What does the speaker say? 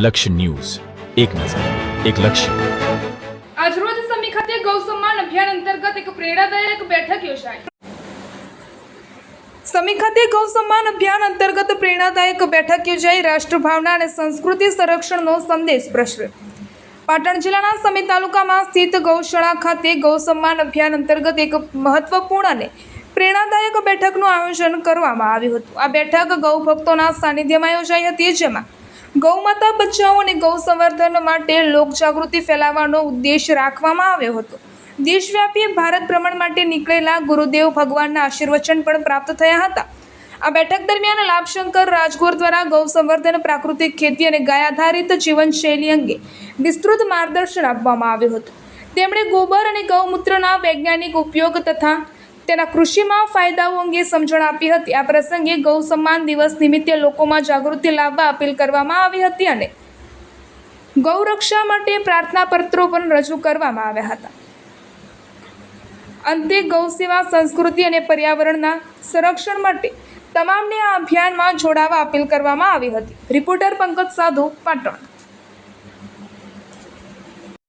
લક્ષ્ય ન્યૂઝ, એક નજર, એક લક્ષ્ય. આજરોજ સમી ખાતે ગૌ સન્માન અભિયાન અંતર્ગત એક પ્રેરણાદાયક બેઠક યોજાઈ. સમી ખાતે ગૌ સન્માન અભિયાન અંતર્ગત પ્રેરણાદાયક બેઠક યોજાઈ. રાષ્ટ્રભાવના અને સંસ્કૃતિ સંરક્ષણનો સંદેશ પ્રસર્યો. પાટણ જિલ્લાના સમી તાલુકામાં સ્થિત ગૌશાળા ખાતે ગૌ સન્માન અભિયાન અંતર્ગત એક મહત્વપૂર્ણ અને પ્રેરણાદાયક બેઠકનું આયોજન કરવામાં આવ્યું હતું. આ બેઠક ગૌ ભક્તોના સાનિધ્યમાં યોજાઈ હતી, જેમાં ગૌમાતા બચાવો અને ગૌ સંવર્ધન માટે લોકજાગૃતિ ફેલાવવાનો ઉદ્દેશ રાખવામાં આવ્યો હતો. દેશવ્યાપી ભારત ભ્રમણ માટે નીકળેલા ગુરુદેવ ભગવાનના આશીર્વચન પણ પ્રાપ્ત થયા હતા. આ બેઠક દરમિયાન લાભશંકર રાજગોર દ્વારા ગૌ સંવર્ધન, પ્રાકૃતિક ખેતી અને ગાય આધારિત જીવનશૈલી અંગે વિસ્તૃત માર્ગદર્શન આપવામાં આવ્યું હતું. તેમણે ગોબર અને ગૌમૂત્રના વૈજ્ઞાનિક ઉપયોગ તથા તેના કૃષિમાં ફાયદાઓ અંગે સમજણ આપી હતી. આ પ્રસંગે ગૌ સન્માન દિવસ નિમિત્તે લોકોમાં જાગૃતિ લાવવા અપીલ કરવામાં આવી હતી અને ગૌ રક્ષા માટે પ્રાર્થના પત્રો પણ રજૂ કરવામાં આવ્યા હતા. અંતે ગૌ સેવા, સંસ્કૃતિ અને પર્યાવરણના સંરક્ષણ માટે તમામને આ અભિયાનમાં જોડાવા અપીલ કરવામાં આવી હતી. રિપોર્ટર પંકજ સાધુ, પાટણ.